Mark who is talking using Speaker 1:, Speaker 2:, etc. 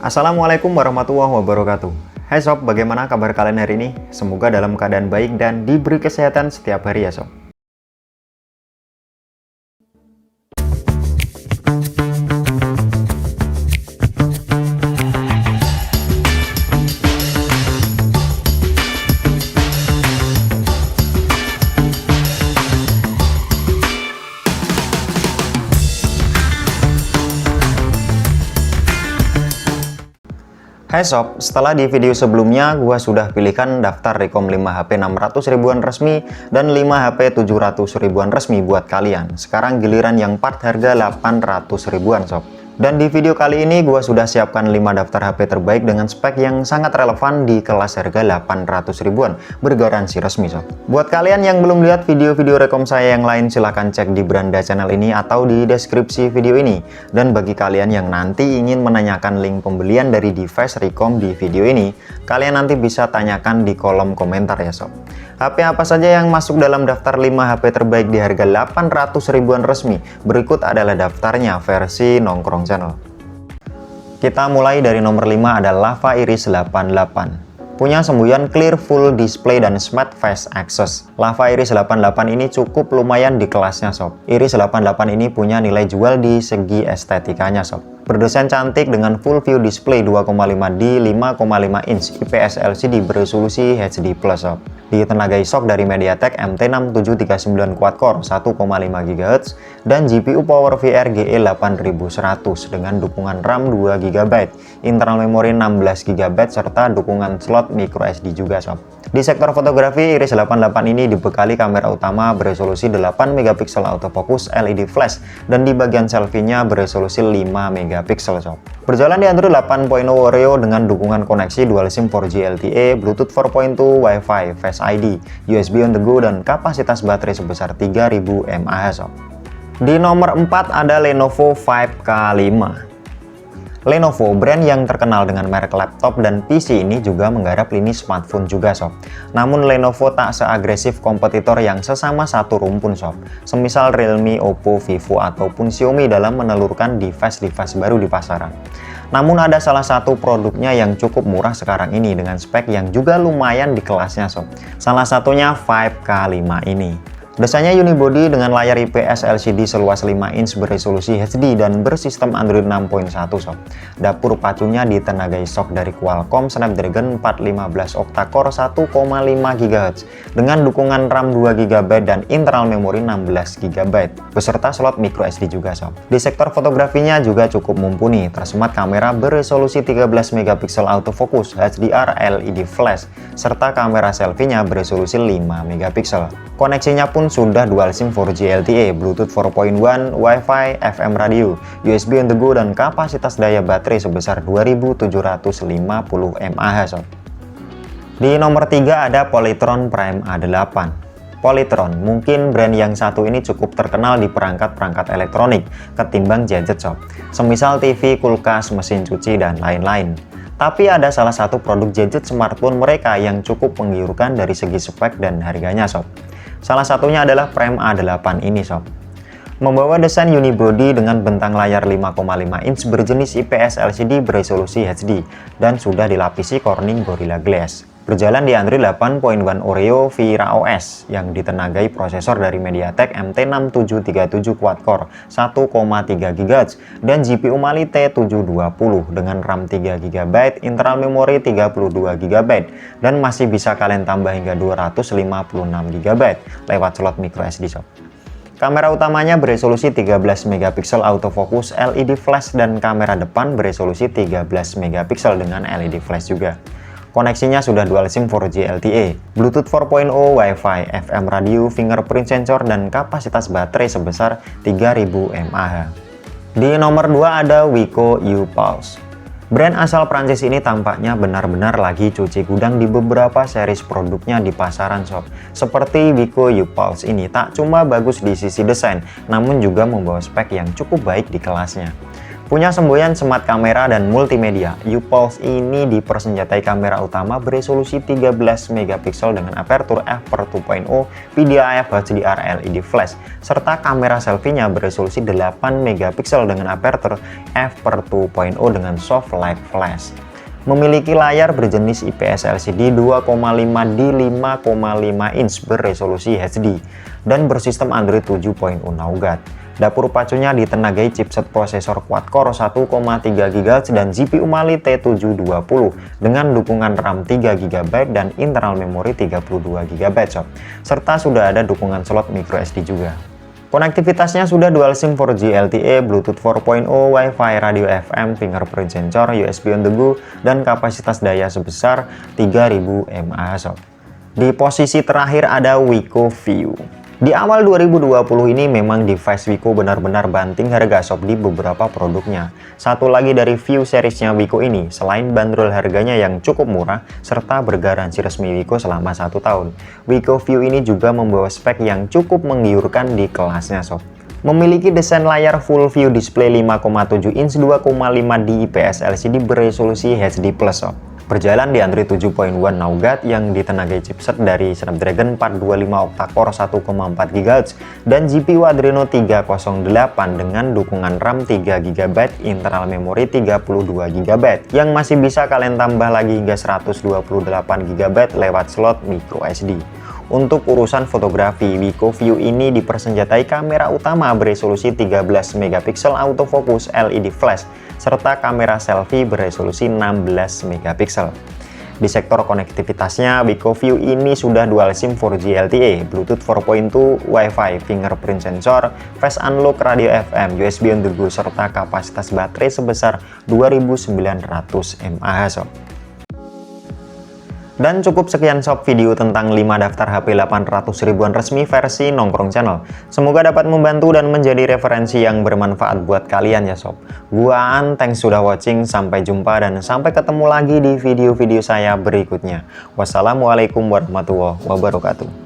Speaker 1: Assalamualaikum warahmatullahi wabarakatuh. Hai sob, bagaimana kabar kalian hari ini? Semoga dalam keadaan baik dan diberi kesehatan setiap hari ya sob. Hai sob, setelah di video sebelumnya gua sudah pilihkan daftar rekom 5 HP 600 ribuan resmi dan 5 HP 700 ribuan resmi buat kalian. Sekarang giliran yang part harga 800 ribuan sob. Dan di video kali ini gua sudah siapkan 5 daftar HP terbaik dengan spek yang sangat relevan di kelas harga 800 ribuan bergaransi resmi sob. Buat kalian yang belum lihat video-video rekom saya yang lain, silahkan cek di beranda channel ini atau di deskripsi video ini. Dan bagi kalian yang nanti ingin menanyakan link pembelian dari device rekom di video ini, kalian nanti bisa tanyakan di kolom komentar ya sob. HP apa saja yang masuk dalam daftar 5 HP terbaik di harga 800 ribuan resmi? Berikut adalah daftarnya versi nongkrong channel. Kita mulai dari nomor 5 ada Lava Iris 88. Punya semboyan clear full display dan smart face access. Lava Iris 88 ini cukup lumayan di kelasnya sob. Iris 88 ini punya nilai jual di segi estetikanya sob. Berdesain cantik dengan full view display 2,5D 5,5 inch IPS LCD beresolusi HD Plus sob. Ditenagai SoC dari MediaTek MT6 739 quad-core 1,5 GHz dan GPU PowerVR GE8100 dengan dukungan RAM 2 GB, internal memori 16 GB serta dukungan slot microSD juga sob. Di sektor fotografi, Iris 88 ini dibekali kamera utama beresolusi 8 MP autofocus LED flash dan di bagian selfie-nya beresolusi 5 MP sob. Berjalan di Android 8.0 Oreo dengan dukungan koneksi dual SIM 4G LTE, Bluetooth 4.2, Wi-Fi, Face ID, USB on the go dan kapasitas baterai sebesar 3000 mAh sob. Di nomor 4 ada Lenovo 5K5. Lenovo, brand yang terkenal dengan merek laptop dan PC ini juga menggarap lini smartphone juga sob. Namun Lenovo tak seagresif kompetitor yang sesama satu rumpun sob. Semisal Realme, Oppo, Vivo ataupun Xiaomi dalam menelurkan device-device baru di pasaran. Namun ada salah satu produknya yang cukup murah sekarang ini dengan spek yang juga lumayan di kelasnya sob. Salah satunya 5K5 ini. Desainnya unibody dengan layar IPS LCD seluas 5 inch beresolusi HD dan bersistem Android 6.1 sob. Dapur pacunya ditenagai SoC dari Qualcomm Snapdragon 415 octa-core 1,5 GHz dengan dukungan RAM 2 GB dan internal memori 16 GB beserta slot microSD juga sob. Di sektor fotografinya juga cukup mumpuni, tersemat kamera beresolusi 13 MP autofocus, HDR LED flash serta kamera selfie-nya beresolusi 5 MP. Koneksinya pun sudah dual SIM 4G LTE, Bluetooth 4.1, Wi-Fi, FM radio, USB on the go dan kapasitas daya baterai sebesar 2750 mAh sob. Di nomor 3 ada Polytron Prime A8. Polytron, mungkin brand yang satu ini cukup terkenal di perangkat-perangkat elektronik ketimbang gadget sob. Semisal TV, kulkas, mesin cuci dan lain-lain. Tapi ada salah satu produk gadget smartphone mereka yang cukup menggiurkan dari segi spek dan harganya sob. Salah satunya adalah Prime A8 ini sob. Membawa desain unibody dengan bentang layar 5,5 inch berjenis IPS LCD beresolusi HD dan sudah dilapisi Corning Gorilla Glass. Berjalan di Android 8.1 Oreo Vira OS yang ditenagai prosesor dari MediaTek MT6 737 quad-core 1,3 GHz dan GPU Mali T720 dengan RAM 3 GB, internal memori 32 GB dan masih bisa kalian tambah hingga 256 GB lewat slot microSD sob. Kamera utamanya beresolusi 13 MP autofocus LED flash dan kamera depan beresolusi 13 MP dengan LED flash juga. Koneksinya sudah dual SIM 4G LTE, Bluetooth 4.0, Wi-Fi, FM radio, fingerprint sensor, dan kapasitas baterai sebesar 3000 mAh. Di nomor 2 ada Wiko U-Pulse. Brand asal Prancis ini tampaknya benar-benar lagi cuci gudang di beberapa series produknya di pasaran sob. Seperti Wiko U-Pulse ini tak cuma bagus di sisi desain, namun juga membawa spek yang cukup baik di kelasnya. Punya semboyan smart kamera dan multimedia, U-Pulse ini dipersenjatai kamera utama beresolusi 13 megapiksel dengan aperture f/2.0 video AF HDR LED flash, serta kamera selfie-nya beresolusi 8 megapiksel dengan aperture f/2.0 dengan soft light flash. Memiliki layar berjenis IPS LCD 2,5 di 5,5 inch beresolusi HD dan bersistem Android 7.0 Nougat. Dapur pacunya ditenagai chipset prosesor quad-core 1,3 GHz dan GPU Mali T720 dengan dukungan RAM 3 GB dan internal memori 32 GB, serta sudah ada dukungan slot microSD juga. Konektivitasnya sudah dual SIM 4G LTE, Bluetooth 4.0, Wi-Fi, radio FM, fingerprint sensor, USB on the go, dan kapasitas daya sebesar 3000 mAh. Di posisi terakhir ada Wiko View. Di awal 2020 ini memang device Wiko benar-benar banting harga sob di beberapa produknya. Satu lagi dari View seriesnya Wiko ini, selain bandrol harganya yang cukup murah, serta bergaransi resmi Wiko selama 1 tahun. Wiko View ini juga membawa spek yang cukup menggiurkan di kelasnya sob. Memiliki desain layar full view display 5,7 inch 2,5D IPS LCD beresolusi HD+, sob. Berjalan di Android 7.1 Nougat yang ditenagai chipset dari Snapdragon 425 octa-core 1,4 GHz dan GPU Adreno 308 dengan dukungan RAM 3 GB, internal memori 32 GB yang masih bisa kalian tambah lagi hingga 128 GB lewat slot microSD. Untuk urusan fotografi, Wiko View ini dipersenjatai kamera utama beresolusi 13 megapiksel autofocus LED flash serta kamera selfie beresolusi 16 megapiksel. Di sektor konektivitasnya, Wiko View ini sudah dual SIM 4G LTE, Bluetooth 4.2, Wi-Fi, fingerprint sensor, face unlock, radio FM, USB on the go, serta kapasitas baterai sebesar 2900 mAh. Dan cukup sekian sob video tentang 5 daftar HP 800 ribuan resmi versi Nongkrong Channel. Semoga dapat membantu dan menjadi referensi yang bermanfaat buat kalian ya sob. Gua Aan, thanks sudah watching, sampai jumpa dan sampai ketemu lagi di video-video saya berikutnya. Wassalamualaikum warahmatullahi wabarakatuh.